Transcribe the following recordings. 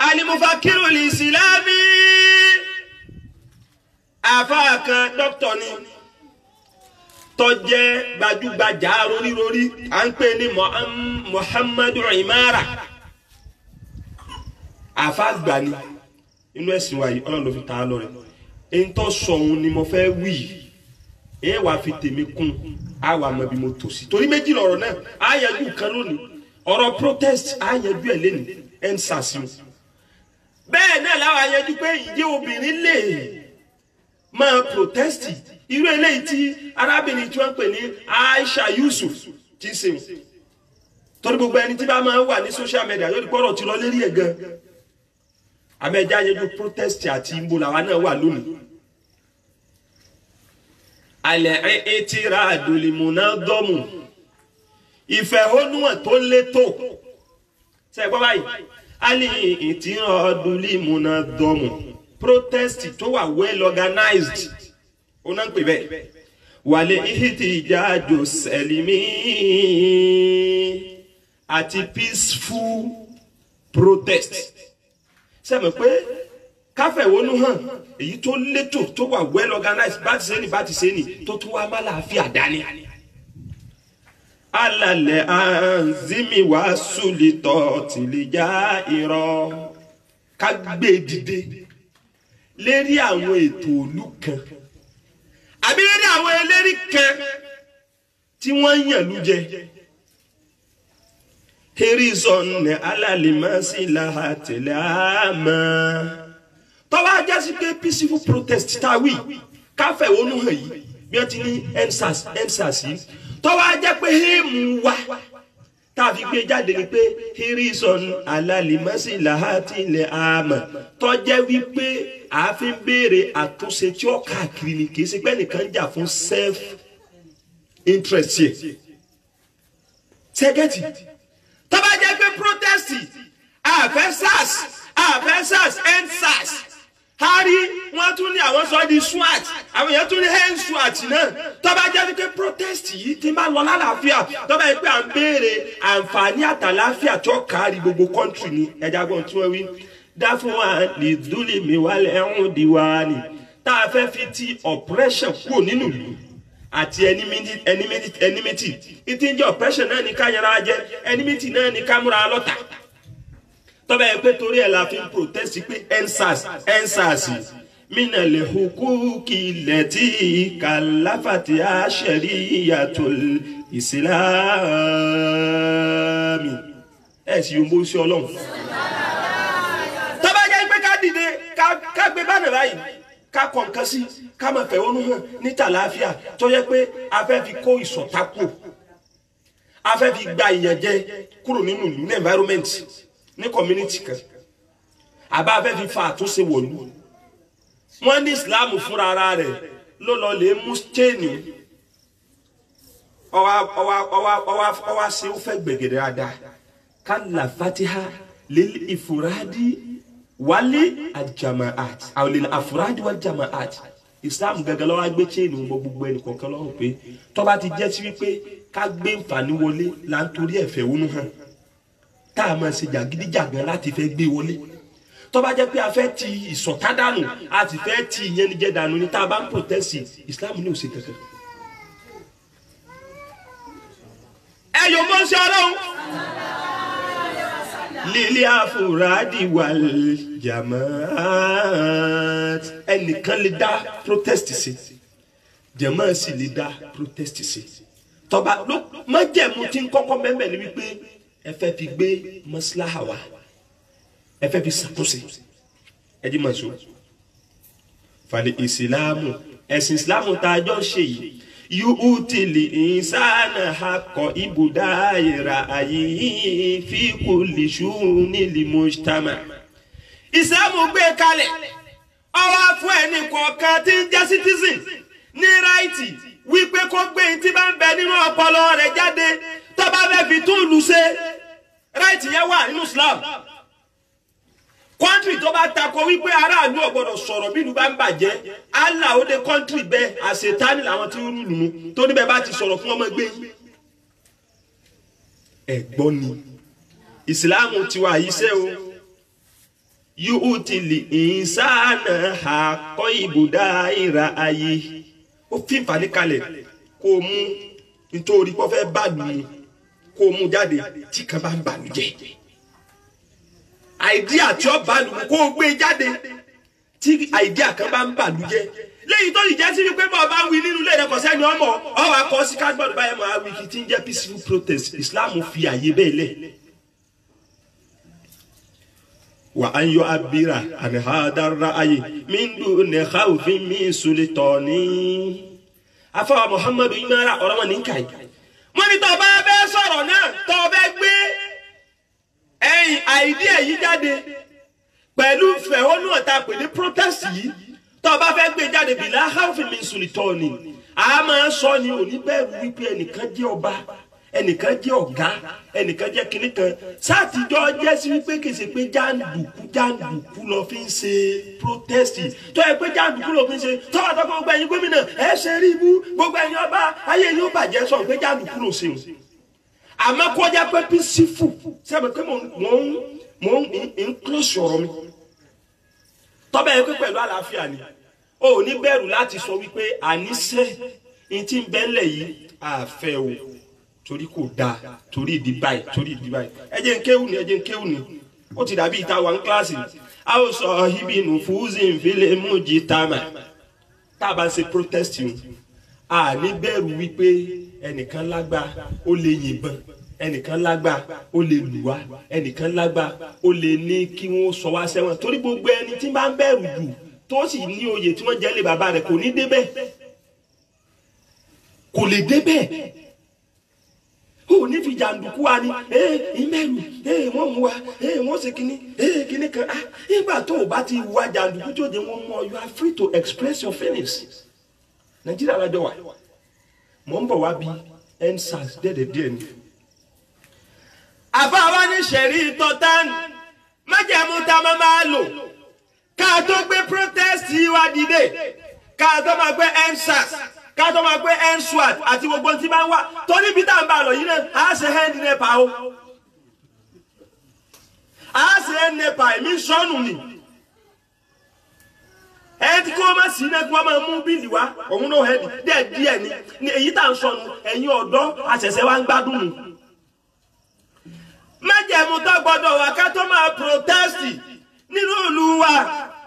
alimufakiru lisilami afakan doctor ni tó jẹ́ gbajúgbajà rori à ń pè ní Muhammadu Imara afagba ni inú ẹ̀sìn wa yìí Ọlọ́run ló fi ta lọ rẹ̀ en tó sọ ohun ni mo fẹ́ wí ẹ wá fi tèmi kún a wá mọ̀ bí mo tò sí torí méjì lọ̀rọ̀ náà a yanjú kan lónìí ọ̀rọ̀ protest a yanjú ẹ̀ lẹ́nu EndSARS bẹ́ẹ̀ náà láwa yanjú pé ìjẹ́ obìnrin lè máa protest irú eléyìí tí arábìnrin tí wọ́n pè ní Aisha Yusuf tí ń ṣe torí gbogbo ẹni tí bá máa wà ní social media yóò di pọ́rọ̀ tí lọ lérí ẹ̀ gan àmẹ́jà yanjú protest àti ìbò làwa náà wà lónìí. alẹ́ etira àdùlìmùnà dọ́mù ìfẹ̀hónúhàn tó létò ṣe gbọ́ báyìí alẹ́ etira àdùlìmùnà dọ́mù protest tó wà well organized ó náà ń pè bẹ́ẹ̀ wàlẹ̀ ihtijaaju sẹ̀lìmí àti peaceful protest sẹ́mi pé káfẹ̀wónú hàn èyí tó létò tó wà well organized bá ti ṣe ní tó tún wá má láàfíà dání. alàlẹ̀ àǹzímì wá sùlítọ̀ tìlẹ̀já irọ́ ká gbé dìde lérí àwọn ètò òlú kan àbí lérí àwọn eléri kan tí wọ́n yàn lú jẹ. Horizon alalimasi la telama. Tọ́wọ́ ajá sí pé peaceful protest ta wí káfẹ̀wónú hàn yìí bí wọ́n ti ní EndSARS yìí. Tọ́wọ́ ajá pé héèmù wá tàbí gbé jáde ni pé Horizon alalimasi la telama. Tọ́jẹ́ wípé àáfin béèrè àtúnṣe tí ó káàkiri ni kì í ṣe pé nìkan jà fún self interest yẹ. Ṣẹ́gẹ́tì. Tọ́ba jẹ́ pé protest àfẹ́sàs EndSARS Harry wọ́n tún ní àwọn sọ di SWAT àwọn èèyàn tún ní EndSWAT náà tọ́ba jẹ́ pé protest yìí ti máa lọ lálàáfíà tọ́ba yẹ pé à ń béèrè àǹfààní àtàláfíà tó kárí gbogbo country ní ẹja gbọ́n tí wọ́n wí dá fún wa lè dúlé mi wálé ẹ̀hún di wa ni tá a fẹ́ fi ti oppression kúrò nínú ìlú àti enmity ìtìjẹ́ oppression náà ní ká yẹra jẹ enmity náà ní ká múra lọ́tà tọ́ba yẹ pé torí ẹ̀ la fi ń protest pé EndSARS mina le hukuki leti kalafati ashariyatul islami sì yombo sí Ọlọ́run tọ́ba yẹ pé ká dìde ká gbé bánà báyìí ká kọ̀ nǹkan sí ká máa fẹ̀hónú hàn ní tàlàáfíà tó yẹ pé a fẹ́ fi kó ìṣọ̀tá kúrò a fẹ́ fi gba ìyànjẹ kúrò nínú ìlú ní environment ní community kan àbá a fẹ́ fi fa àtúnṣe wọ̀lú wọ́n ní Islam fúnra ara rẹ̀ ló lọ lè mú chain ọwá ṣe ó fẹ́ gbẹ̀gẹ̀dẹ̀ dáadáa kálá fatiha lil ifuradi wálé àjàmáàt àwọn lè àfúrádì wal jamaat Islam gẹ́gẹ́ lọ́wọ́ gbé chain gbogbo ẹnì kọ̀ọ̀kan lọ́rùn pé tó bá ti jẹ́ sí wípé ká gbé nfààní wọlé là ń torí ẹ̀fẹ̀ wọnú hàn tá a máa ṣe jàgídíjàgan láti fẹ́ gbé wọlé tó bá jẹ́ pé a fẹ́ ti ìsọ̀tá dànù a ti fẹ́ ti ìyẹnìjẹ dànù ní tá a bá ń protest Islam ní òsè kankan. ẹ yóò mọ̀ ṣe Ọlọ́run lílé àfúrádì wal jamaat ẹnìkan lè dá protest sí jama sì lè dá protest sí tọba ló májẹ̀mú tí ń kọ́kọ́ mẹ́mẹ́ ni wípé ẹ fẹ́ fi gbé maslaha wa ẹ fẹ́ fi ṣàtúnṣe ẹ jí mọ̀ sọ fàlẹ̀ ìsìlámù ẹ̀sìn ìsìlámù tá a jọ ń ṣe yìí yu'tili insana haqqo ibudayra ayi fi kulli shuni li mujtama Ìsìlámù gbé kalẹ̀ ọwọ́ fún ẹni kọ̀ọ̀kan tí ń jẹ́ citizen ní ráìtì wípé kó gbé tí bá ń bẹ nínú ọpọlọ rẹ̀ jáde tó bá fẹ́ fi tún lù ṣe ráìtì yẹn wà nínú Islam kọ́ńtì tó bá takò wípé aráàlú ò gbọ́dọ̀ sọ̀rọ̀ bí ìlú bá ń bàjẹ́ Allah ó dé kọ́ńtì bẹ́ẹ̀ àṣetánì làwọn tí ń rú lùmú tó níbẹ̀ bá ti sọ̀rọ̀ fún ọmọ ẹgbẹ́ yín. ẹ̀gbọ́n ni ìsìláàmù tiwa yìí ṣe o yu'tili insana haqqo ibuda'ira ayé ó fi nfààní kalẹ̀ kó mú nítorí pé ó fẹ́ bá lu kó mú jáde tí kan bá ń bàlújẹ́ àìdíà tí ó bá lu kó gbé jáde tí àìdíà kan bá ń bàlújẹ́ lẹ́yìn tó yìí jẹ́ sí wípé bọ́ọ̀ bá ń wí nínú ilé ẹ̀kọ́ sẹ́ni ọmọ ọwọ́ akọ sí kágbọ́n báyẹn máa wí kí tí ń jẹ́ peaceful protest Islam fi àyè bẹ́ẹ̀ lẹ̀. wà á yọ abira àníhàdàrà ayé mi ń dùn ní káwùfín mi sulitọ́ ní. afáwa Muhammadu imara ọ̀rọ̀ wọn ní kàyí. wọ́n ní tó bá bẹ́ẹ̀ sọ̀rọ̀ náà tó bẹ́ẹ̀ gbé ẹ̀yìn àìdíà yìí jáde pẹ̀lú fẹ̀hónú ọ̀tá pè ní protest yìí tó bá fẹ́ gbé jáde bí láhàfin mi sulitọ́ ni a máa sọ ni òní bẹ̀rù wípé ẹnìkan jẹ́ ọba ẹnìkan jẹ́ ọ̀gá ẹnìkan jẹ́ kinní kan sátijọ́ jẹ́ sí wípé kìí pé jàǹdùkú lọ fi ń ṣe protest tó yẹ pé jàǹdùkú lọ fi ń ṣe tó wà tó gbogbo ẹ̀yin gómìnà ẹ ṣe rí ibú gbogbo ẹ̀yin ọba ayé yóò bàjẹ́ sọ pé jàǹdùkú lọ ṣe o àmọ́ kọjá pé peaceful sẹ́mi pé mò ń close ọ̀rọ̀ mi tọ́bẹ̀ yẹn pé pẹ̀lú àlàáfíà ni o ò ní bẹ̀rù láti sọ wípé àníṣe ní tí ń bẹ́ńlẹ̀ yìí àfẹ́ o torí kò dáa torí ìdí báyìí ẹ jẹ́ ń kéwù ni ó ti dàbí ìta wà ní kíláàsì a ó sọ ibi nù fúzì nfìlẹ̀ mújì tàmà tá a bá ń ṣe protest yìí a ní bẹ̀rù wípé ẹnìkan lágbá ó lè yìnbọn ẹnìkan lágbá ó lè lù wá ẹnìkan lágbá ó lè ní kí wọ́n sọ wá sẹ́wọ̀n torí gbogbo ẹni tí bá ń bẹ̀rù jù tó sì ní oyè tí wọ́n jẹ́ lé bàbá rẹ̀ kò ní débẹ̀ kò lè débẹ̀ ó ní fi jàǹdùkú wa ni ìmẹ̀rù wọ́n mú wa wọ́n ṣe kíní kan nígbà tó o bá ti wá jàǹdùkú tó jẹ́ wọ́n mú ọ you are free to express your feelings Nàìjíríà lájọ wà mọ̀ ń bọ̀ wá bí EndSARS díẹ̀ ni. àbáwá ní sẹ̀rí tọ́tán májẹ̀mú tá a máa lò ká tó gbé protest wa dìde ká tó máa gbé EndSARS ká tó máa gbé EndSWAT àti gbogbo tí máa ń wá torí bí tá à ń bá lọ yìí náà á ṣe hand nepa o á ṣe hand nepa èmi sọnù ni ẹni kí wọ́n máa sí iná kí wọ́n máa mú bíìlì wá òun náà hẹ́ẹ̀dì díẹ̀ ni èyí tá à ń sọnù ẹ̀yin ọ̀dọ́ àṣẹ̀ṣẹ̀ wa ń gbádùn nù. májẹ̀mú tó gbọ́dọ̀ wá ká tó máa protest nínú ìlú wa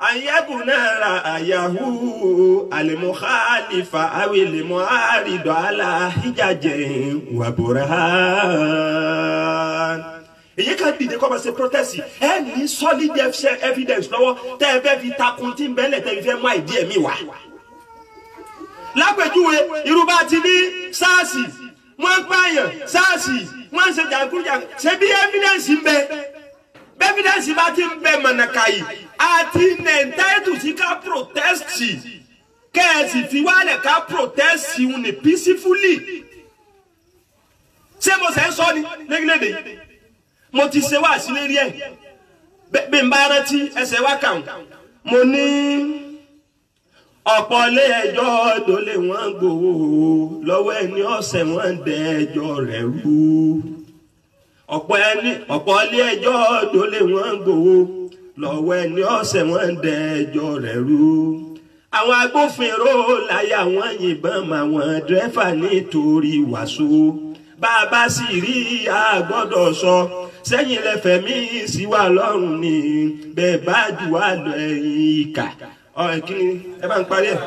àyẹ̀bù náà ra àyàhú àlèmọ́hálífà àwìlèmọ́ àrídọ̀ aláhíjàjẹ̀ wàbúrà. èyí kan dìde kọ́ máa ṣe protest ẹ ní solid evidence lọ́wọ́ tẹ́ ẹ fẹ́ fi takun tí ń bẹ́lẹ̀ tẹ́ ẹ fẹ́ mú àìdí ẹ̀mí wá. lápèjúwe irúbá ti ní SARS wọ́n ń pààyàn SARS wọ́n ń ṣe jàǹkújàǹkú ṣe bí evidence ń bẹ evidence bá ti ń bẹ mọ̀nàkà yìí àti nẹ̀ńtẹ́tù sí ká protest kẹ́ẹ̀sì fi wálẹ̀ ká protest ní peacefully. ṣé mo ṣe ń sọ ni lẹ́gílẹ́dẹ̀ yìí mo ti ṣe wá sí lérí ẹ̀ bí n bá rántí ẹsẹ̀ wá kàn mo ní ọ̀pọ̀ ilé ẹjọ́ dólé wọ́n gbowó lọ́wọ́ ẹni ọ̀sẹ̀ wọ́n dẹ ẹjọ́ rẹ̀ rú ọ̀pọ̀ ilé ẹjọ́ dólé wọ́n gbowó lọ́wọ́ ẹni ọ̀sẹ̀ wọ́n dẹ ẹjọ́ rẹ̀ rú àwọn agbófinró láyà wọ́n yìnbọn màwọn dírẹ́fà nítorí wàsó bàbá sì rí àgbọ́dọ̀ sọ sẹ́yìn lẹ́fẹ̀ẹ́ mi sí wa lọ́rùn ni bẹ́ẹ̀ bá jù wá lọ ẹ̀yìn ìkà kíni ẹ bá ń parí ẹ̀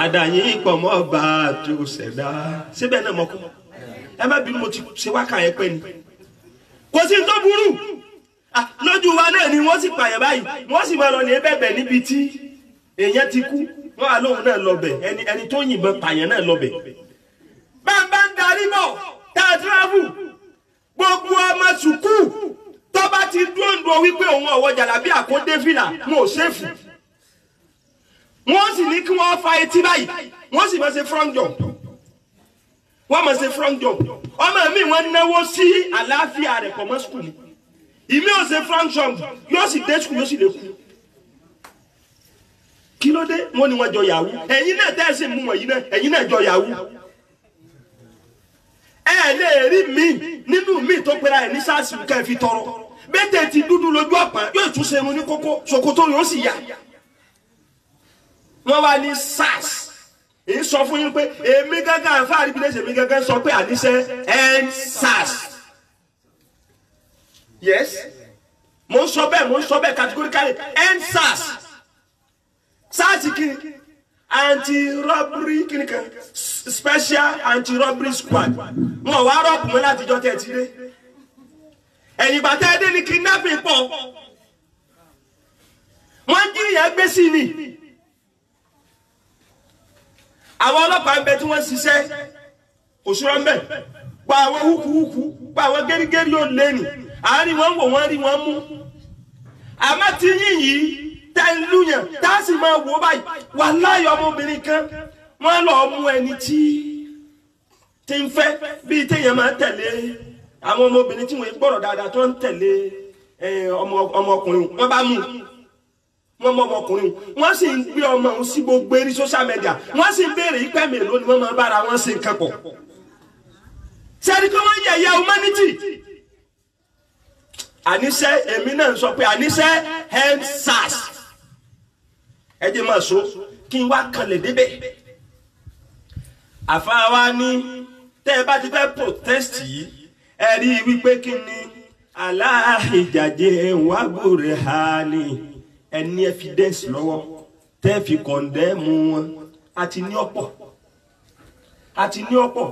àdàyìn pọ̀ mọ́ ọba tó ṣẹ̀dá síbẹ̀ náà mọ́kú ẹ má bínú mo ti ṣe wákà yẹn pẹ́ ni kò sí tó burú lójú wa náà ni wọ́n sì pààyàn báyìí wọ́n sì máa lọ lè bẹ̀bẹ̀ níbi tí èèyàn ti kú wọ́n wà lóhùn náà lọ bẹ̀ ẹni tó yìnbọn pààyàn náà lọ bẹ̀ bá ń darí bọ̀ tá a travel gbogbo ọmọ sùkúù tó bá ti dúndùn wípé òun ọ̀wọ́ jàlábí àkóndé fìlà wọn ò ṣèfù wọ́n sì ní kí wọ́n fa etí báyìí wọ́n sì máa ṣe front jump wọ́n máa ṣe front jump ọmọ mi wọ́n náwó sí àlàáfíà rẹ̀ kọ̀ mọ́ sùkúù ni ìmí ò ṣe front jump yóò sì dé sùkúù yóò sì lè kú kí ló dé wọ́n ní wọ́n jọ yahoo ẹ̀yin náà tẹ́ ẹ sì mú wọ̀nyí náà ẹ̀yin náà jọ yahoo ẹ lè rí mi nínú mi tó pera ẹ ní SARS ká ẹ fi tọrọ bẹ́tẹ̀ ti dúdú lójú ọ̀pá yóò tún ṣe irun ní kókó ṣòkòtò yóò sì yá wọ́n wá ní SARS èyí sọ fún yín pé èmi gángan àfáàrí bí lẹ́sẹ̀ mi gángan sọ pé àníṣe EndSARS yes mo ń sọ bẹ́ẹ̀ categorically EndSARS SARS kí anti-robbery kí kan special anti-robbery squad wọn wá rọ́ọ̀bù mọ́ látijọ́ tẹ̀ tí dé ẹ̀yìn bàtà ẹ̀dẹ́ ní kidnapping pọ̀ wọ́n jí ìyẹn gbé sí ni àwọn ọlọ́pàá ń bẹ tí wọ́n ṣiṣẹ́ òṣùrọ̀ ń bẹ pa àwọn húkúhúkú pa àwọn gẹ́rígẹ́rí ò lé ní àárín wọn wò wọ́n rí wọn mú àmọ́ tí yín yìí tẹ́ ń lùyàn tá a sì máa wò báyìí wà láyọ̀ ọmọbìnrin kan wọ́n lọ mú ẹni tí ń fẹ́ bíi téèyàn máa tẹ̀lé àwọn ọmọbìnrin tí wọ́n gbọ́rọ̀ dáadáa tó ń tẹ̀lé ọmọkùnrin wọ́n bá mú wọ́n mọ ọmọkùnrin wọ́n sì ń gbé ọmọ òun sí gbogbo eré social media wọ́n sì ń béèrè ìpẹ́ mélòó ni wọ́n máa bára wọn ṣe nǹkan pọ̀ sẹ́ni kí wọ́n yẹ̀yẹ́ humanity àníṣe èmi náà ń sọ pé àníṣe EndSARS ẹ jẹ́ máa so kí n wá kanlẹ̀ débẹ̀ àfa wa ní tẹ́ ẹ bá ti fẹ́ protest yìí ẹ rí i wípé kí ni aláhìjàjẹ wà bòrè ha ni ẹni evidence lọ́wọ́ tẹ́ fi condemn wọn àti ní ọ̀pọ̀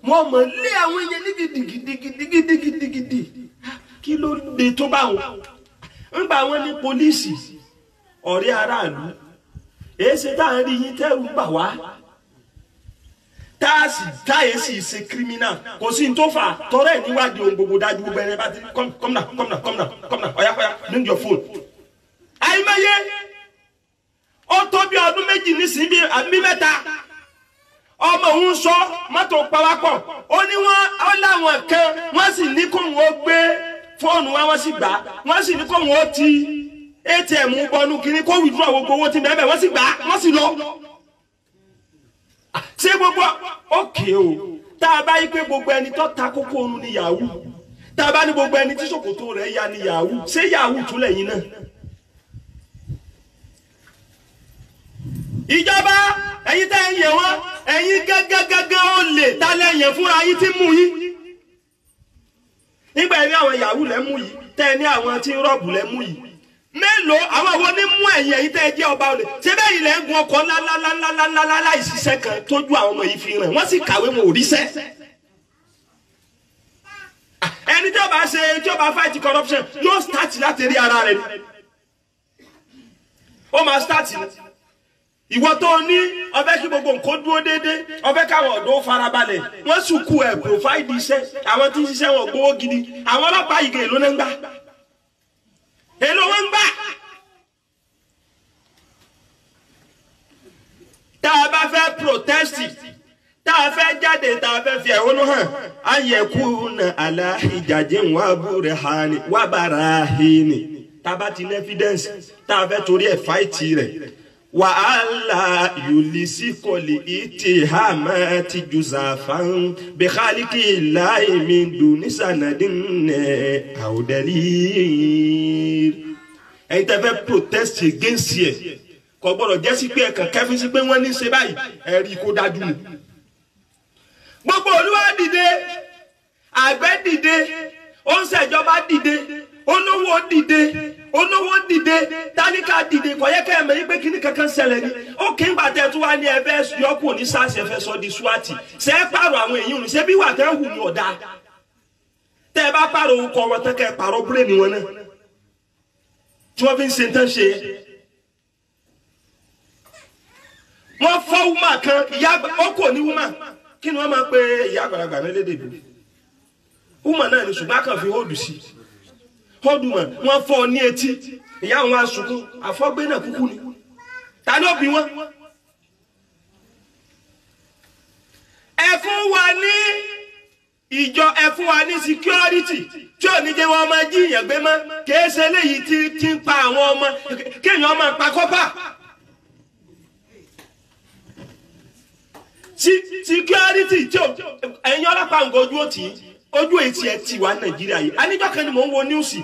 wọ́n mọ̀ lé àwọn èèyàn ní gidigidi kí ló dé tó bá wọn ńgbà wọn ní pólíìsì ọ̀rẹ́ aráàlú èsì tá à ń rí yín tẹ́rù bà wá táyé sì ṣe criminal kò sí ní tó fà tọrọ ẹ̀ níwádìí ohun gbogbo dájú gbogbo ẹni bá ti come now ọ̀yá bring your phone. àìmọye ó tó bí ọdún méjì nísìnyí bí mẹ́ta ọmọ òun sọ mọ́tò pawápọ̀ ó ní ó láwọn kan wọ́n sì ní kóun ó gbé fóònù wa wọ́n sì gbà wọ́n sì ní kóun ó ti ATM bọ́nú kínní kó withdraw gbogbo owó tí bẹ́ẹ̀ wọ́n sì gbà wọ́n sì lọ. ṣé gbogbo òkè o tá a bá yí pé gbogbo ẹni tó ta kókó oorun ní yahoo tá a bá ní gbogbo ẹni tí ṣòkòtò rẹ̀ ya ní yahoo ṣé yahoo tún lẹ́yìn náà. ìjọba ẹ̀yin tẹ́ ẹ̀ yẹ̀ wọ́n ẹ̀yin gẹ́gẹ́ ó lè tálẹ̀ yẹn fúnra yín tí mú yín. nígbà ẹ̀rí àwọn yahoo lẹ́ mú yìí tẹ́ ẹ ní àwọn tí ń rọ́ọ̀bù lẹ́ mú yìí mélòó àwọn wo ní mú ẹ̀yìn ẹ̀yin tẹ́ ẹ jẹ́ ọba olè ṣé bẹ́ẹ̀ yìí lẹ́ ń gun ọkọ̀ ńláńláńláńláńlá láìsíṣẹ́ kan tójú àwọn ọmọ yìí fi ràn wọ́n sì kàwé wọn ò ríṣẹ́. ẹni tí ó bá fight corruption yóò start láti rí ara rẹ̀ ni ó máa start ni ìwọ tó ní ọfẹ́ kí gbogbo nǹkan dúró déédéé ọfẹ́ káwọn ọ̀dọ́ farabalẹ̀ wọ́n sùkú ẹ̀ provide iṣẹ́ àwọn tí ń ṣiṣẹ́ wọn gbowó gidi àwọn ọlọ́pàá yìí èlò náà ń gbà èlò wọn ń gbà. tá a bá fẹ́ protest tá a fẹ́ jáde tá a fẹ́ fi ẹ̀hónú hàn ayẹ̀kú na aláhìjàjẹ́ wọn abúrẹ́ hàní wàbàrà hìní tá a bá ti ní evidence tá a fẹ́ torí ẹ̀ fáìtì rẹ̀. وألا يلسكل اتهامات جزافا بخالق الله من دون سند أو دليل. ẹ̀yin tẹ́ fẹ́ protest against ẹ̀ kò gbọ́dọ̀ jẹ́ sí pé ẹ̀kan kẹ́fín sí pé wọ́n ní ṣe báyìí ẹ̀rí kó dájú nù. gbogbo olúwa dìde àgbẹ̀ dìde ó ń ṣèjọba dìde olówó dìde tálíkà dìde kò yẹ kẹ́ ẹ mọ̀ yín pé kíní kankan ṣẹlẹ̀ ni ó kí n gbà tẹ́ tún wá ní ẹbẹ́ yọkù ní SARS ẹ̀fẹ́ sọ di SWAT ṣe é pààrọ̀ àwọn èèyàn ní ṣé bí wà tẹ́ ń hù ní ọ̀dà tẹ́ ẹ bá pààrọ̀ orúkọ wọn tẹ́ kẹ́ ẹ pààrọ̀ búrẹ́nì wọn náà tí wọ́n fi ń ṣe tán ṣe. wọ́n fọ́ wúmà kan ìyá ọkọ̀ ní wúmà kí ni wọ́n máa pe ìyá àgbàlagbà ní lédè ìbò wúmà náà ni ṣùgbọ́n kàn fi hóòdù sí hóòdù mọ̀ wọ́n fọ́ ní etí ìyá àwọn asùnkún àfọ́gbé náà kúkú ni ta ni ó bí wọn. ẹ fún wa ní ìjọ ẹ fún wa ní security tí ò ní jẹ́ wọn máa jí ìyàn gbé mọ́ kìí ṣe léyìí tí ń pa àwọn ọmọ kéèyàn máa pa kọ́pà. security tí ẹ̀yin ọlọ́pàá ń gojú òtí ojú ètí ẹ̀ ti wà Nàìjíríà yìí aníjọ́ kan ni mò ń wo níwùsì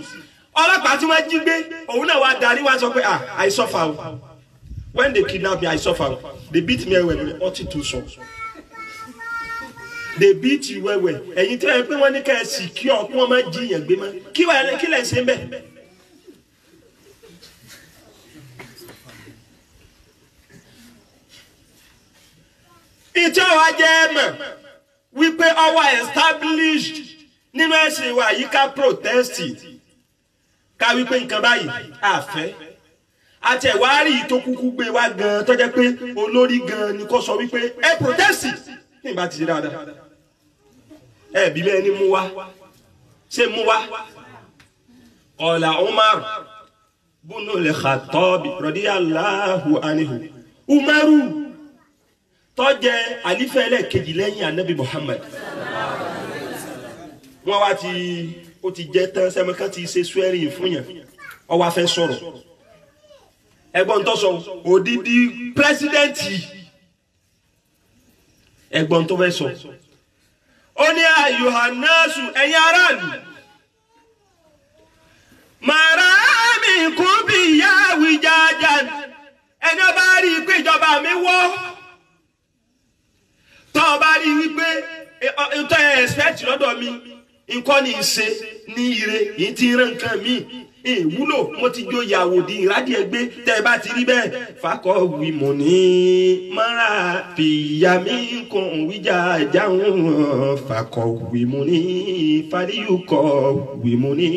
ọlọ́pàá tí wọ́n jí gbé òun náà wá darí wá sọ pé I suffer o when they kidnap me I suffer o they beat me well ọtí tó sọ they beat you well ẹ̀yin tí wọ́n pé wọ́n ní ká ẹ sì kí ọ kí wọ́n má jí yẹn gbé mọ́ kí lẹ̀ ṣe ń bẹ̀. ìjọ wa jẹ́ mọ̀ wípé ọwọ́ established nínú ẹ̀sìn wa yìí ká protest ká wípé nǹkan báyìí àfẹ́ àti ẹ̀wárí tó kúkú gbé wá gan tó jẹ́ pé olórí gan ni kò sọ wípé ẹ protest ní ìbá ti ṣe dáadáa ẹ bí bẹ́ẹ̀ ni mú wá ṣé mú wá ọ̀là Umar bunul Khattab radiyallahu anhu Umaru tó jẹ́ àlífà ẹlẹ́kejì lẹ́yìn Ànábì Muhammad wọ́n wá ó ti jẹ́ tán sẹ́mọ́ká ti ṣe swearing fún yẹn ó wá fẹ́ sọ̀rọ̀ ẹgbọ́n tó sọ òdìdí pírẹsidẹ́ǹtì ẹgbọ́n tó fẹ́ sọ ó ní ayuhannasu ẹ̀yin aráàlú màrá mi kú bí ìyá àwìjájà ẹni bá rí i pé ìjọba mi wọ́ tó bá rí i wípé ìtọ́ ẹ̀ expect lọ́dọ̀ mi nǹkan ní í ṣe ní ire yìí ti rán nǹkan mi ìwúlò mo ti jó ìyàwó di ìrádìí ẹgbẹ́ tẹ́ ẹ bá ti rí bẹ́ẹ̀ fakọ̀wé mọ̀ ní mara fìyàmí kan wíjà jáwọn fakọ̀wé mọ̀ ní fàríyùkọ̀wé mọ̀ ní.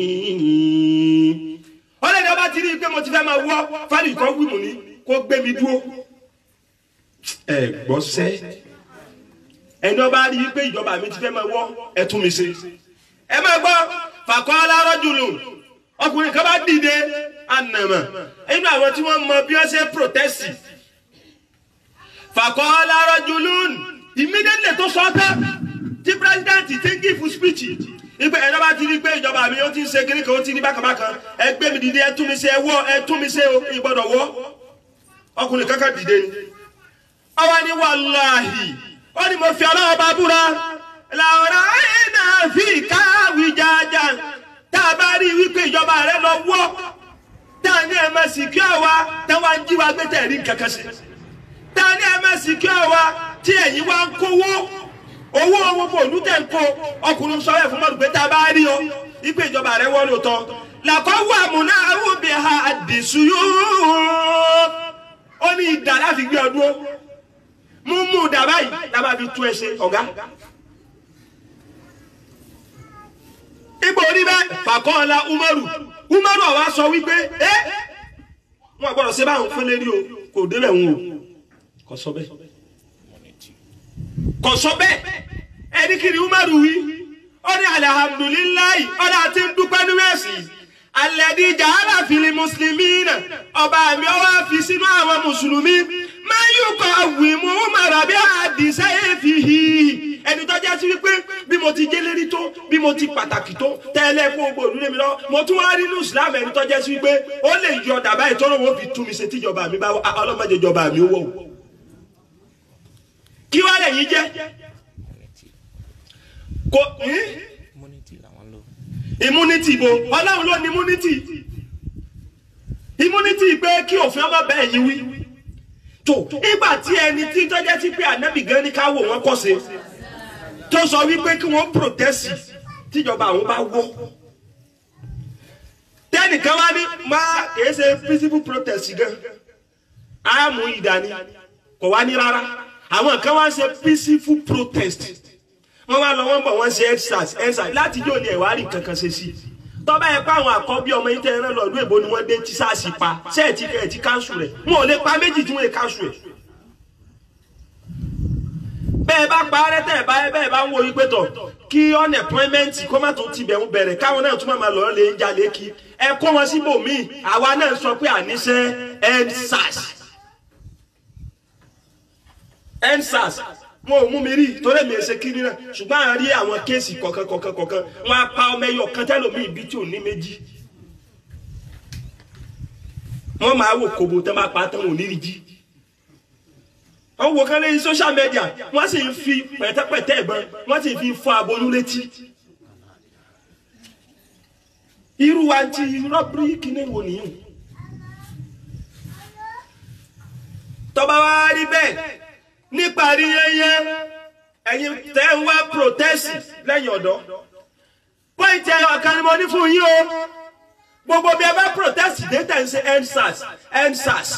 ọlọ́dẹ bá ti rí i pé mo ti fẹ́ máa wọ́ fàríyùkọ̀wé mọ̀ ní kó gbé mi dúró. ẹ gbọ́ sẹ́ ẹni ọba rí i pé ìjọba mi ti fẹ́ máa wọ́ ẹ tún mi ṣe. ẹ máa gbọ́ fàkọ́ alárọ́jùlù ọkùnrin kan bá dìde ànàmà inú àwọn tí wọ́n mọ bí wọ́n ṣe protest fàkọ́ alárọ́jùlù immediately tó sọ pé tí president ti ń give speech ìpè ẹ̀rọ bá ti rí pé ìjọba mi ó ti ń ṣe kiri kan ó ti ní bákanbákan ẹ gbé mi dìde ẹ tún mi ṣe ẹ tún mi ṣe ìgbọ́dọ̀ wọ́ ọkùnrin kankan dìde ni ọwọ́ ni wàláhì ó ní mo fi ọlọ́wọ́ bá búra làwọn àìnà fi káwí jájá tá a bá rí wípé ìjọba rẹ lọ wọ́ tá a ní ẹ máa sì kí ọ wá táwa ń jí wa gbé tẹ̀ rí kankan sí tá a ní ẹ máa sì kí ọ wá tí ẹ̀yin wá ń kówó owó bòlú tẹ̀ ń kó ọkùnrin sọ ẹ̀ fún mọ́tò pé tá a bá rí ọ wípé ìjọba rẹ wọ́ lóòótọ́ làkọ́wọ́ àmúná àwòbí ha àdìsú yóò ó ní ìdá láti gbé ọdún mú dàbá yìí dábàá fi tún ẹ ṣe ọ̀gá. Ibo rí bẹ́ẹ̀ fàkọ́ọ̀lá Umaru àwa sọ wípé wọn gbọ́dọ̀ ṣe báwọn fún lérí o kò débẹ̀ wọn o kò sọ bẹ́ẹ̀ ẹni kiri Umaru wí ó ní alihamudulilayi ọ̀dà àti dúpẹ́ nínú ẹ̀sìn alẹ́dí jàhálà fìlì mùsùlùmí náà ọba mi ọwọ́ fi sínú àwọn mùsùlùmí máa yóò kọ́ àwìmú Umaru bí àdìsẹ́ èéfì hìhì ẹni tó jẹ́ sí wípé bí mo ti jẹ́ lérí tó bí mo ti pàtàkì tó tẹ́lẹ̀ fún gbogbo òdúlé mi lọ mo tún wá rí inú Islam ẹni tó jẹ́ sí wípé ó lè yọ dàbá ìtọ́rọ̀ wọn fi tú mi ṣe tíjọba mi bá ọlọ́mọdé ìjọba mi wọ̀ kí wá lè yí jẹ́ kò immunity ibo ọlọ́run ló ní immunity pé kí òfin ọmọ bẹ́ẹ̀ yí wí tó ìgbà tí ẹni tí tó jẹ́ sí pé ànábì gan ní ká wò wọ́n kọ́ sí tó sọ wípé kí wọ́n protest tíjọba àwọn bá wọ́ tẹ́nìkan wá ní máa kìí ṣe peaceful protest gan àmú ìdání kò wá ní rárá àwọn kan wá ṣe peaceful protest wọ́n wá lọ wọ́n bọ̀ wọ́n ṣe endsars láti yóò ní ẹ̀wárí kankan ṣe sí tọ́ba ẹ̀ pa àwọn àkọ́bí ọmọ yìí tẹ́ran lọ́dún èbó ni wọ́n dé tí sáàsì pa ṣẹ́ẹ̀tì kẹ́ẹ̀tì káńsù rẹ̀ wọn ò lè pa méjì tí wọ́n lè káńsù rẹ̀ bẹ́ẹ̀ bá parẹ́ tẹ́ bẹ́ẹ̀ bá ń wo wípé tọ̀ kí unemployment kó má tó ti bẹ̀rẹ̀ káwọn náà tún máa lọ lè jalè kí ẹ kó wọn síbòmíì àwa náà sọ pé àníṣe endsars wọn ò mú mi rí torí mi ṣe kiri náà ṣùgbọ́n à ń rí àwọn kéèsì kọ̀ọ̀kan wọn á pa ọmọ ẹyọ kan tẹ́lómi ibi tí ò ní méjì wọ́n máa wò kòbó tẹ́ máa pa tán ò ní rí jí wọ́n wò kán lẹ́yìn social media wọ́n sì ń fi pẹ̀tẹ́pẹ̀tẹ́ ẹ̀gbọ́n wọ́n sì fi fọ́ aboyún létí irú anti-robbery kíní wo nìyẹn tó bá wá rí bẹ́ẹ̀ níparí yẹyẹ ẹ̀yin tẹ́ ń wá protest lẹ́yìn ọ̀dọ́ pọ́ìntì ọ̀kan ni mo ní fún yín o gbogbo bí ẹ bá protest dé tẹ̀ ń ṣe endsars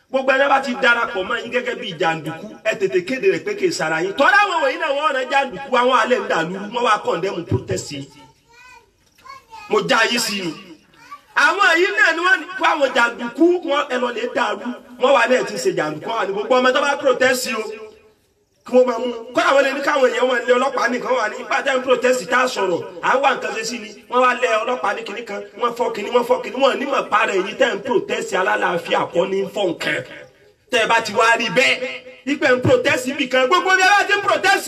gbogbo ẹni bá ti darapọ̀ mọ́ yín gẹ́gẹ́ bí jàǹdùkú ẹ tètè kéde rẹ̀ pé kì í sara yín tọ́lá àwọn wọ̀nyí náà wọ́n rán jàǹdùkú àwọn alẹ́ ń dà lúrú wọ́n wá kọ̀ndẹ́mù protest yìí mo já yín sí inú àwọn yìí náà ni wọ́n kó àwọn jàǹdùkú wọn ẹ lọ lè dàrú wọ́n wà náà ti ṣe jàǹdùkú wọn ni gbogbo ọmọ tó bá protest yìí o kí wọ́n máa mú kọ́ àwọn ẹni káwọn èèyàn wọn lé ọlọ́pàá nìkan wà ní pàtẹ́ ń protest tá a sọ̀rọ̀ àwọn nǹkan ṣe sí ni wọ́n wá lé ọlọ́pàá ní kinní kan wọ́n fọ́ kinní wọ́n ní mọ̀ para èyí tẹ́ ń protest alálàáfíà kọ́ ní fọ́ nǹkan tẹ́ ẹ bá ti wá rí bẹ́ẹ̀ ìpẹ́ ń protest ibì kan gbogbo bí ẹ bá ti ń protest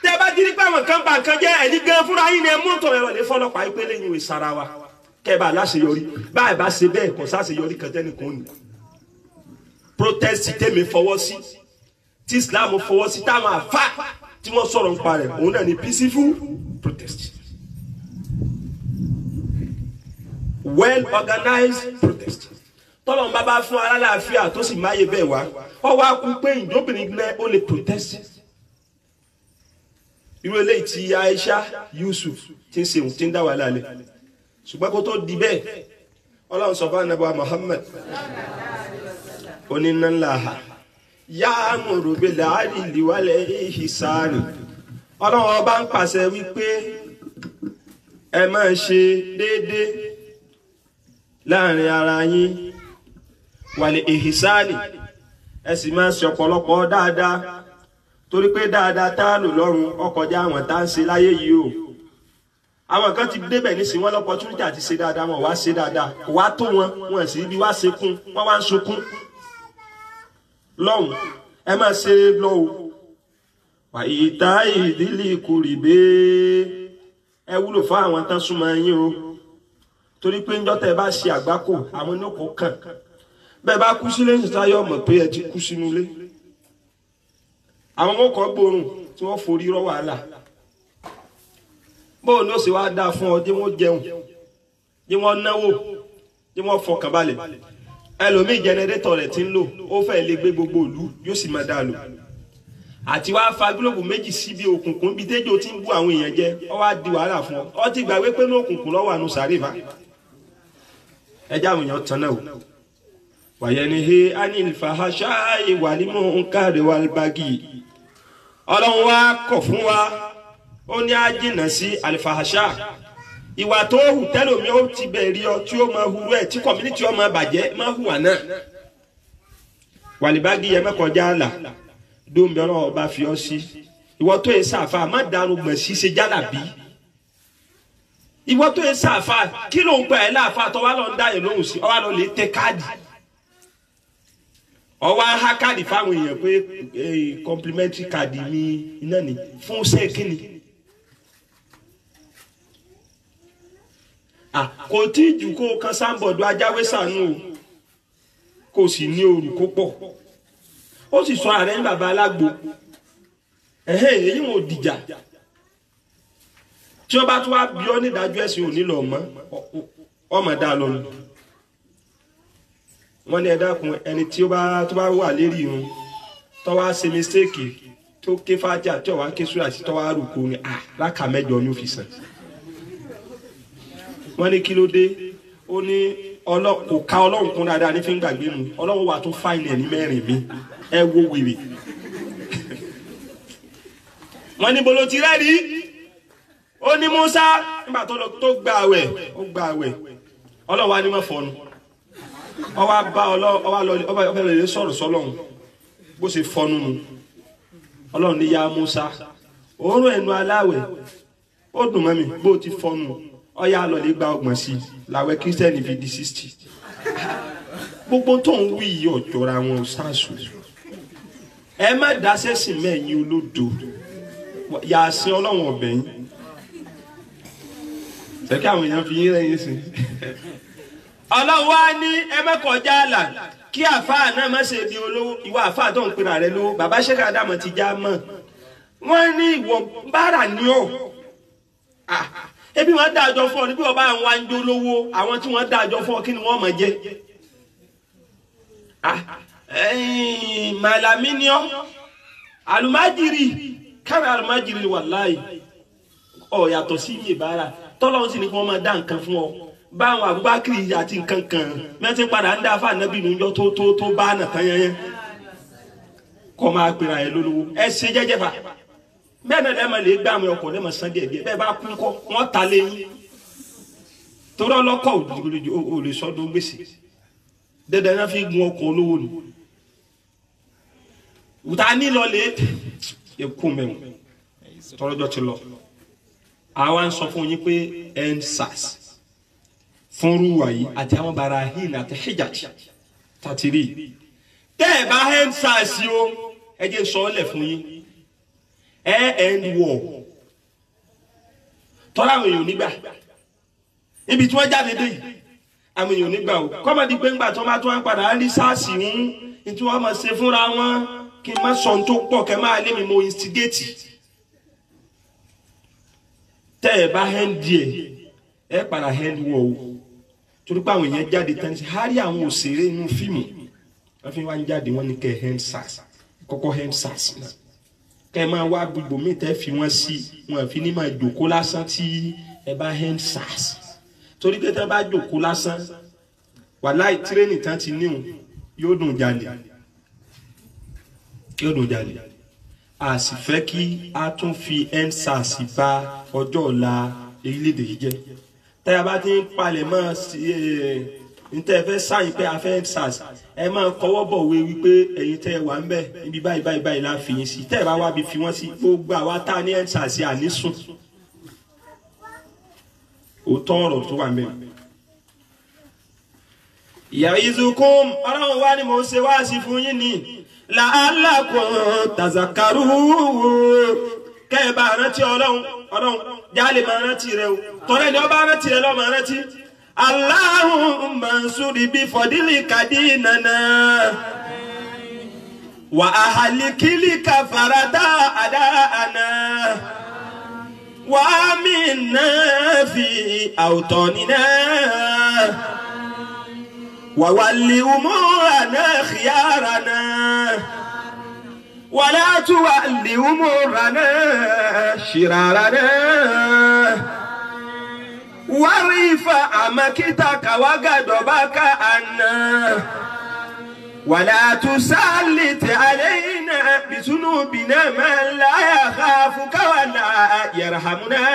tẹ́ ẹ bá ti rí pé àwọn kan bá nǹkan jẹ́ ẹ̀yìn gan fúnra yín ni ẹ mú tọ̀ ẹ̀rọ lè fọlọ́pàá ìpè lẹ́yìn ìwé sara wa kẹ́ ẹ bá láṣeyọrí báyìí bá ṣe bẹ́ẹ̀ kò sáṣeyọrí kan tẹ́nìkan ní protest tèmi fọwọ́ sí tí Islam fọwọ́ sí táwọn àfà tí wọ́n sọ̀rọ̀ ń parẹ̀ òun náà ni peaceful protest well organized protest tọ́lọ̀ ń bá fún alálàáfíà tó sì máyé bẹ́ẹ̀ wá ọ wá kú pé ìjọbìnrin náà ó lè protest irú eléyìí tí Aisha Yusuf ti ń ṣe òun ti ń dá wà lálẹ́ ṣùgbọ́n kó tó di bẹ́ẹ̀ Ọlọ́run sọ fún Ànábì Muhammad onínàláha ya'muru bil 'adli wal ihsani Ọlọ́run ọba ń pàṣẹ wípé ẹ máa ṣe déédéé láàrin ara yín wal ihsani ẹ sì máa ṣe ọ̀pọ̀lọpọ̀ dáadáa torí pé dáadáa tá a lò lọ́run ọkọjá àwọn tá a ń ṣe láyé yìí o àwọn kan ti débẹ̀ nísìnyí wọ́n l'opportunity àti ṣe dáadáa wọn wá ṣe dáadáa kò wá tó wọn sì ibi wá ṣe kún wọ́n wá ń sunkún lọ́hùn ẹ máa ṣe lọ́wọ́ wà ìta ìdílé kùrìbé ẹ wúlò fún àwọn tán súnmọ́ yín o torí pé ńjọ́ tẹ́ ẹ bá ṣe àgbákò àwọn oníkó kàn bẹ́ẹ̀ bá kú sílé níta yọ mọ̀ pé ẹ ti kú sínú ilé àwọn ọmọ kan gbóòórùn tí wọ́n forí rọ́ wàhálà bóò ní ó sì wá dáa fún ọ jẹ́ wọ́n jẹun jẹ́ wọ́n náwó jẹ́ wọ́n fọkàn balẹ̀ ẹlòmíì jẹnẹrétọ̀ rẹ̀ ti ń lò ó fẹ́ lè gbé gbogbo ìlú yóò sì máa dáa lò àti wá fa gílòbù méjì síbi òkùnkùn bí tẹ́jọ́ ti ń bú àwọn èèyàn jẹ ọ wá di wàhálà fún ọ ti gbàgbé pé ní òkùnkùn lọ́wọ́ àánú sàrífà ẹjẹ́ àwọn èèyàn tán náà o wàyẹ̀ ni he anil fahasha ìwàlímọ̀ nkàrẹ̀ wàlbàgì Ọlọ́run wá kọ̀ fún wa ó ní á jìnnà sí alifahasha ìwà tó hù tẹ́lòmí ó ti bẹ̀rí ọ tí ó máa hurú ẹ̀ tí community ó máa bàjẹ́ máa hùwà náà wàlíbàgì yẹ mẹ́kọjá àlà dóńbẹ́ ọlọ́wọ́ bá fi ọ sí ìwọ tó yẹ sáfà má dànù gbọ̀n sí ṣe jálàbí ìwọ tó yẹ sáfà kí ló ń gbà ẹ́ láàfà tó wá lọ ń dá yẹn lóhùn sí ọ wá lọ lè tẹ káàdì ọ wá há káàdì fáwọn èèyàn pé complimentary káàdì mi iná ni fún sẹ́ẹ̀kìnì kò tí ì jù kó o kan sáńbọ̀dù ajáwé sànú o kò sì ní òrù kó pọ̀ ó sì sọ ààrẹ ní bàbá alágbo èyí wọn ò dìjà tí wọ́n bá tún wá bí ọ nídàájọ́ ẹ̀sìn òní lọ mọ́ ọmọ dá lọ nù wọ́n ní ẹ dákun ẹni tí ó bá wà lérí irun tó wá ṣe mistake tó ké fájà tí ó wá ké súrà sí tó wá rúkọ ní láka mẹ́jọ ní òfìsàn wọ́n ní kí ló dé ó ní kò ká Ọlọ́run kún dáadáa ní fi ń gbàgbé mu Ọlọ́run wà tó fáìlì ẹ̀ ní mẹ́rin mi ẹ wo wèrè wọ́n ní bolo ti rẹ́ẹ̀rí ó ní Musa nígbà tó gba àwẹ̀ ó gba àwẹ̀ Ọlọ́run wá ní mọ́ fọnù ọwọ́ bá ọlọ́run lè sọ̀rọ̀ sọ́lọ́run bó ṣe fọnù mu Ọlọ́run ní ya Musa òórùn ẹnu aláwẹ̀ ó dùn mọ́ mi bó ti fọnù ọyá lọ lè gba ọgbọ̀n sí làwẹ̀ kírísítẹ́nì fi di 60 gbogbo tó ń wí yìí ọ̀jọ̀ra wọn ṣáàṣù ẹ má dáṣẹ́ sí mẹ́yìn olódo yà á sin Ọlọ́run ọ̀bẹ yín ṣẹ́kí àwọn èèyàn fi yín rẹ́yìn sí Ọlọ́run wá ní ẹ má kọjá àlà kí àfáà náà má ṣe di olówó ìwọ àfáà tó ń pera rẹ lówó bàbá Sheikh Adamu ti já mọ́ wọ́n ní ìwọ bára ní ọ́ ebi wọ́n dájọ́ fún ọ níbi ọba àwọn anjó lówó àwọn tí wọ́n dájọ́ fún ọ kí ni wọ́n máa jẹ malaminiọ alumajiri kárí alumajiri wàláyé ọ yàtọ̀ sí mi ìbára tọ́lọ́run sì ni kí wọ́n máa dá nǹkan fún ọ báwọn Abubakar àti nǹkan kan mẹ́tí padà ń dá fún ànábì níjọ́ tó bá nàkan yẹn kọ́ máa pèrè àyè lólówó ẹ ṣe jẹ́jẹ́ fà bẹ́ẹ̀ náà lẹ́ẹ̀ma lè gbá àwọn ọkọ̀ lẹ́ẹ̀ma san díẹ̀ díẹ̀ bẹ́ẹ̀ bá kú kọ́ wọ́n ta lé yín torí ọlọ́kọ̀ ò lè sọ́dún gbèsè dẹ́dẹ́ náà fi gun ọkọ̀ olówó ni wùtá nílọ lè kú mẹ́wọ̀n tọ́lọ́jọ́ ti lọ àwa ń sọ fún yín pé EndSARS fún rúwà yìí àti àwọn barahin àti hijaj tàtìrí tẹ́ ẹ̀ bá EndSARS o ẹ jẹ́ sọ ọ́ lẹ̀ fún yín end war tọ́lá àwọn èèyàn nígbà ibi tí wọ́n jáde dé yìí àwọn èèyàn nígbà o kọ́mọdé pé ńgbà tí wọ́n bá tún wá padà rí SARS ń tí wọ́n máa ṣe fúnra wọn kí n má sọ ohun tó pọ̀ kẹ́ máa lé mi mo instigate tẹ́ ẹ̀ bá end díẹ̀ ẹ padà end war o torí pé àwọn èèyàn jáde tán ní hárí àwọn òṣèré inú fíìmù wọ́n fi wá ń jáde wọ́n ní kẹ́ EndSARS kọ́kọ́ EndSARS náà kẹ́ máa wá gbogbo mi tẹ́ fi wọ́n sí wọn fi ní máa jòkó lásán tí ẹ bá EndSARS torí pé tẹ́ bá jòkó lásán wàláì tírénì tán ti níhùn yóò dùn jalè a sì fẹ́ kí a tún fi EndSARS bá ọjọ́ ọ̀la orílẹ̀-èdè yìí jẹ́ tẹ́ a bá ti ń palẹ̀ mọ́ sí ntẹ́ fẹ́ sáyìn pé a fẹ́ EndSARS ẹ máa kọwọ́ bọ̀ wé wípé ẹ̀yin tẹ́ ẹ wà ń bẹ̀ níbi báyìí la fi yín sí tẹ́ ẹ bá wá bí fi wọ́n sí gbogbo àwa tá a ní EndSARS ànísùn òótọ́ ọ̀rọ̀ tó wà mẹ́rin. Ya'izukum ọlọ́run wá ní mo ṣe wá sí fún yín ní la'allakum tazakkarun kẹ́ ẹ bá rántí ọlọ́run jálè máa rántí rẹ o tọ́lẹ̀ ni ọba rántí rẹ lọ́ọ́ máa rántí. Allahumma ansuri bi fadlika dinana wa ahlikilika farada adana wa aminna fi awtanina wa walli umurana khiyarana wa la tuwalli umurana shirarana ورفع مكتك وغضبك عنا ولا تسلط علينا بذنوبنا من لا يخافك ولا يرحمنا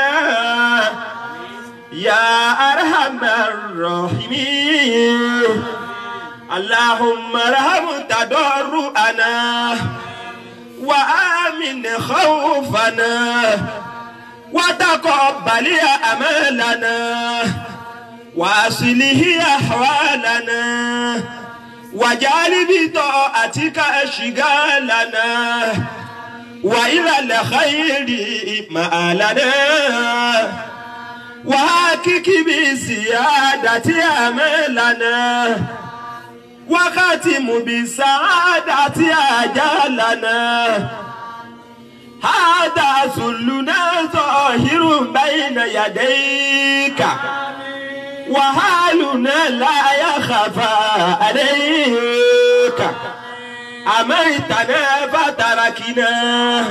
يا أرحم الراحمين اللهم ارحم تضرعنا وآمن خوفنا وتقبل أمالنا وأصلح أحوالنا واجعل بطاعتك أشغالنا وإلى الخير مآلنا وحقق بزيادة أمالنا وختم بسعادة أجالنا هذا ذلنا ظاهر بين يديك وحالنا لا يخفى عليك أمرتنا فتركنا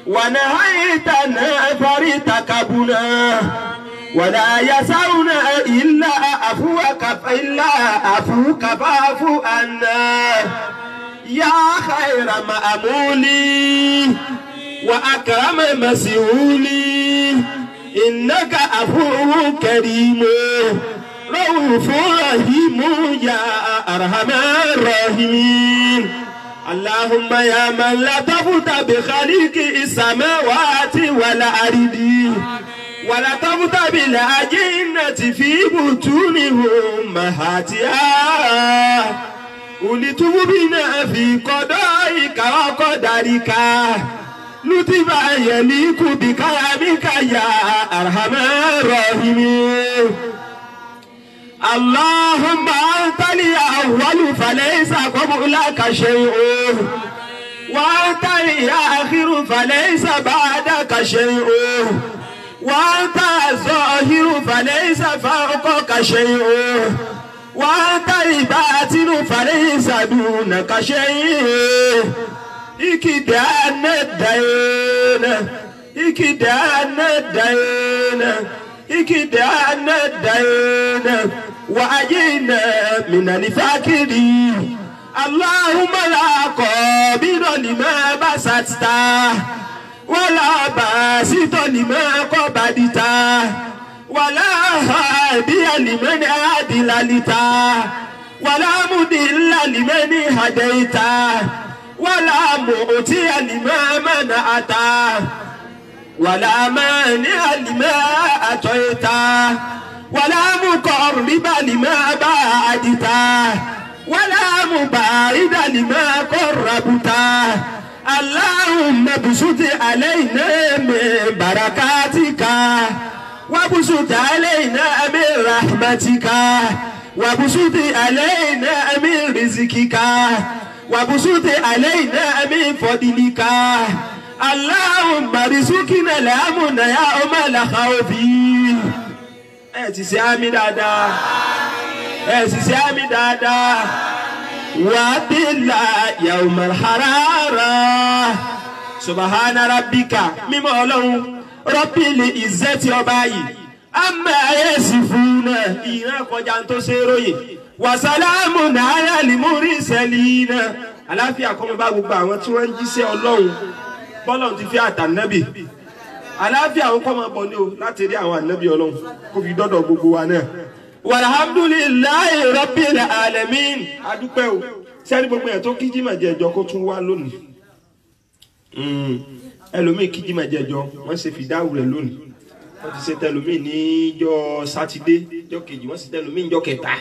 ونهيتنا فارتكبنا ولا يسعنا إلا عفوك فاعف عنا يا خير مأمولي وأكرم مسؤولي إنك عفو كريم رؤوف رحيم يا أرحم الراحمين اللهم يا من لطفت بخلق السماوات والأرض ولطفت بالأجنة في بطون أمهاتها ولتب بنا في قضائك وقدرك لطفا يليق بكرمك يا أرحم الراحمين اللهم أنت الأول فليس قبلك شيء وأنت الآخر فليس بعدك شيء وأنت الظاهر فليس فوقك شيء وأنت الباطن فليس دونك شيء إكدان الدين إكدان الدين إكدان الدين وأجينا من الفاكرين اللهم لا قابل لما بسطت ولا باسط لما قبضت ولا هادي لمن أضللت ولا مضل لمن هديت ولا معطي لما منعت ولا مانع لما أعطيت ولا مقرب لما بعدت ولا مباعد لما قربت اللهم ابسط علينا من بركاتك وابسط علينا من رحمتك وابسط علينا من رزقك وابسط علينا من فضلك اللهم ارزقنا الامن يا ام الخوف سامي دادا سامي دادا وبالله يوم الحرارة سبحان ربك ممولون ربي العزة وباي أما يصفون إنا كجانتو سيروي وسلام على المرسلين àlàáfíà kó máa bá gbogbo àwọn tí wọ́n ń jíṣẹ́ Ọlọ́run bọ́lọ́run ti fi àtànábì àlàáfíà kó máa bọ̀ ní o láti rí àwọn ànábì Ọlọ́run kó fi dọ́dọ̀ gbogbo wa náà. Walhamdulillahi rabbil alamin adúpẹ́ o sẹ́ni gbogbo yẹn tó kí jímà jẹjọ kó tún wá lónìí ẹlòmíì kí jímà jẹjọ wọ́n ṣe fìdáwù rẹ̀ lónìí wọ́n ti ṣe tẹlòmíì níjọ́ sátidé jọ́ kejì wọ́n sì tẹlòmíì níjọ́ kẹta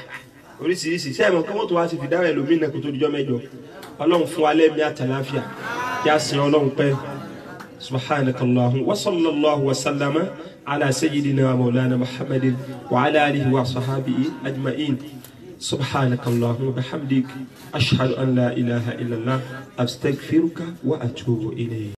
oríṣiríṣi sẹ́yìn mọ̀ kí wọ́n tó wá ṣe fìdáwù ẹlòmíì náà kó tó dijọ́ mẹ́jọ Ọlọ́run fún wa lẹ́mí àtàláfíà yá sin Ọlọ́run pẹ́ subhanakallahumma wa sallallahu wa sallama على سيدنا ومولانا محمد وعلى آله وصحابه أجمعين سبحانك اللهم وبحمدك أشهد أن لا إله إلا الله أستغفرك وأتوب إليك.